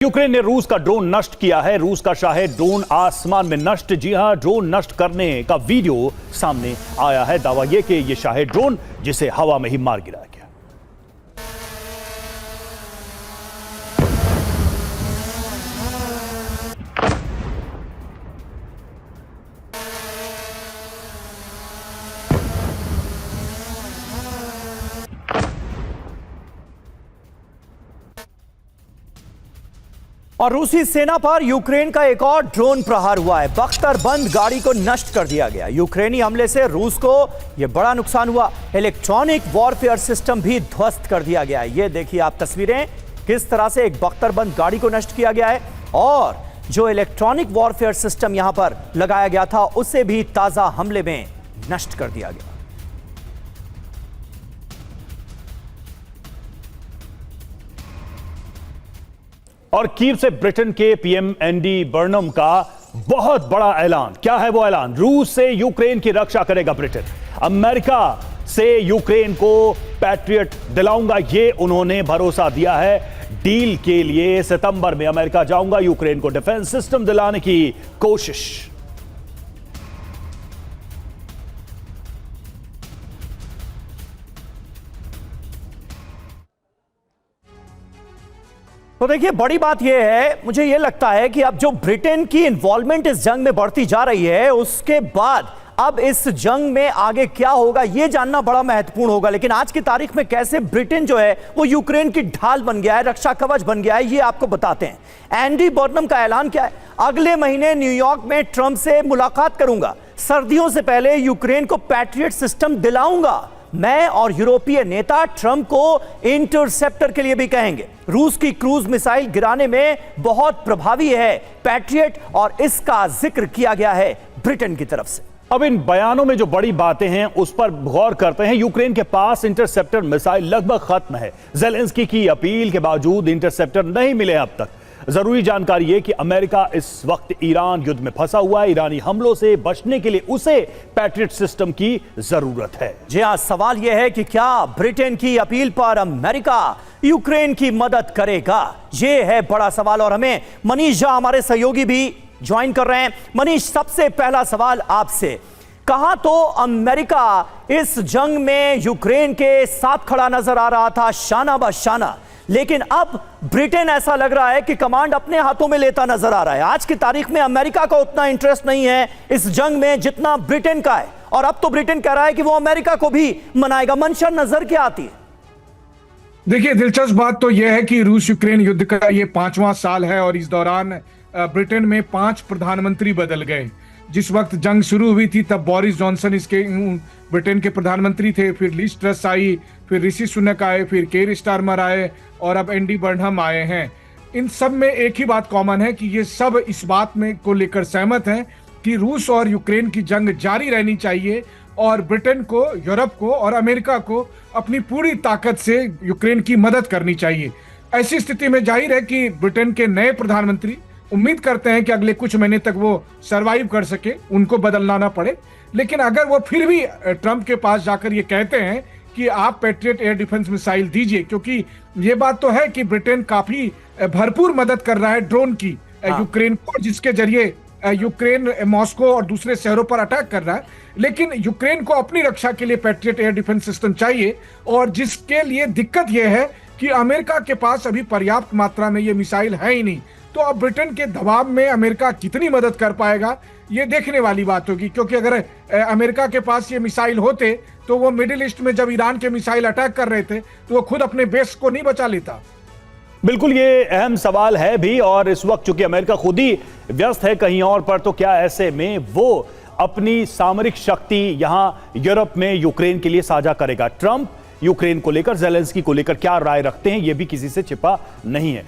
Ukraine ने रूस का ड्रोन नष्ट किया है। रूस का शाहेद ड्रोन आसमान में नष्ट। जी हां, ड्रोन नष्ट करने का वीडियो सामने आया है। दावा यह कि यह शाहेद ड्रोन जिसे हवा में ही मार गिराया गया। और रूसी सेना पर यूक्रेन का एक और ड्रोन प्रहार हुआ है। बख्तरबंद गाड़ी को नष्ट कर दिया गया। यूक्रेनी हमले से रूस को यह बड़ा नुकसान हुआ। इलेक्ट्रॉनिक वॉरफेयर सिस्टम भी ध्वस्त कर दिया गया है। ये देखिए आप तस्वीरें, किस तरह से एक बख्तरबंद गाड़ी को नष्ट किया गया है और जो इलेक्ट्रॉनिक वॉरफेयर सिस्टम यहां पर लगाया गया था उसे भी ताजा हमले में नष्ट कर दिया गया। और कीव से ब्रिटेन के पीएम एंडी बर्नम का बहुत बड़ा ऐलान। क्या है वो ऐलान? रूस से यूक्रेन की रक्षा करेगा ब्रिटेन। अमेरिका से यूक्रेन को पैट्रियट दिलाऊंगा, ये उन्होंने भरोसा दिया है। डील के लिए सितंबर में अमेरिका जाऊंगा, यूक्रेन को डिफेंस सिस्टम दिलाने की कोशिश। तो देखिए, बड़ी बात यह है, मुझे यह लगता है कि अब जो ब्रिटेन की इन्वॉल्वमेंट इस जंग में बढ़ती जा रही है, उसके बाद अब इस जंग में आगे क्या होगा यह जानना बड़ा महत्वपूर्ण होगा। लेकिन आज की तारीख में कैसे ब्रिटेन जो है वो यूक्रेन की ढाल बन गया है, रक्षा कवच बन गया है, ये आपको बताते हैं। एंडी बर्नम का ऐलान क्या है? अगले महीने न्यूयॉर्क में ट्रंप से मुलाकात करूंगा। सर्दियों से पहले यूक्रेन को पैट्रियट सिस्टम दिलाऊंगा। मैं और यूरोपीय नेता ट्रंप को इंटरसेप्टर के लिए भी कहेंगे। रूस की क्रूज मिसाइल गिराने में बहुत प्रभावी है पैट्रियट, और इसका जिक्र किया गया है ब्रिटेन की तरफ से। अब इन बयानों में जो बड़ी बातें हैं उस पर गौर करते हैं। यूक्रेन के पास इंटरसेप्टर मिसाइल लगभग खत्म है। ज़ेलेंस्की की अपील के बावजूद इंटरसेप्टर नहीं मिले अब तक। जरूरी जानकारी यह कि अमेरिका इस वक्त ईरान युद्ध में फंसा हुआ है। ईरानी हमलों से बचने के लिए उसे पैट्रियट सिस्टम की जरूरत है। जी हां, सवाल यह है कि क्या ब्रिटेन की अपील पर अमेरिका यूक्रेन की मदद करेगा? यह है बड़ा सवाल। और हमें मनीष झा हमारे सहयोगी भी ज्वाइन कर रहे हैं। मनीष, सबसे पहला सवाल आपसे, कहां तो अमेरिका इस जंग में यूक्रेन के साथ खड़ा नजर आ रहा था शाना बशाना, लेकिन अब ब्रिटेन ऐसा लग रहा है कि कमांड अपने हाथों में लेता नजर आ रहा है। आज की तारीख में अमेरिका का उतना इंटरेस्ट नहीं है इस जंग में जितना ब्रिटेन का है, और अब तो ब्रिटेन कह रहा है कि वो अमेरिका को भी मनाएगा। मंशा नजर क्या आती है? देखिए, दिलचस्प बात तो यह है कि रूस यूक्रेन युद्ध का ये 5वां साल है और इस दौरान ब्रिटेन में 5 प्रधानमंत्री बदल गए। जिस वक्त जंग शुरू हुई थी तब बोरिस जॉनसन इसके ब्रिटेन के प्रधानमंत्री थे, फिर लिज ट्रस आई, फिर ऋषि सुनक आए, फिर केर स्टारमर आए और अब एंडी बर्नम आए हैं। इन सब में एक ही बात कॉमन है कि ये सब इस बात में को लेकर सहमत हैं कि रूस और यूक्रेन की जंग जारी रहनी चाहिए और ब्रिटेन को, यूरोप को और अमेरिका को अपनी पूरी ताकत से यूक्रेन की मदद करनी चाहिए। ऐसी स्थिति में जाहिर है कि ब्रिटेन के नए प्रधानमंत्री उम्मीद करते हैं कि अगले कुछ महीने तक वो सरवाइव कर सके, उनको बदलना ना पड़े। लेकिन अगर वो फिर भी ट्रंप के पास जाकर ये कहते हैं कि आप पैट्रियट एयर डिफेंस मिसाइल दीजिए, क्योंकि ये बात तो है कि ब्रिटेन काफी भरपूर मदद कर रहा है ड्रोन की यूक्रेन को, जिसके जरिए यूक्रेन मॉस्को और दूसरे शहरों पर अटैक कर रहा है। लेकिन यूक्रेन को अपनी रक्षा के लिए पैट्रियट एयर डिफेंस सिस्टम चाहिए, और जिसके लिए दिक्कत यह है कि अमेरिका के पास अभी पर्याप्त मात्रा में ये मिसाइल है ही नहीं। तो अब ब्रिटेन के दबाव में अमेरिका कितनी मदद कर पाएगा ये देखने वाली बात होगी, क्योंकि अगर अमेरिका के पास ये मिसाइल होते तो वो मिडिल ईस्ट में जब ईरान के मिसाइल अटैक कर रहे थे तो वो खुद अपने बेस को नहीं बचा लेता। बिल्कुल, ये अहम सवाल है भी। और इस वक्त चूंकि अमेरिका खुद ही व्यस्त है कहीं और पर, तो क्या ऐसे में वो अपनी सामरिक शक्ति यहां यूरोप में यूक्रेन के लिए साझा करेगा? ट्रंप यूक्रेन को लेकर, ज़ेलेंस्की को लेकर क्या राय रखते हैं, यह भी किसी से छिपा नहीं है।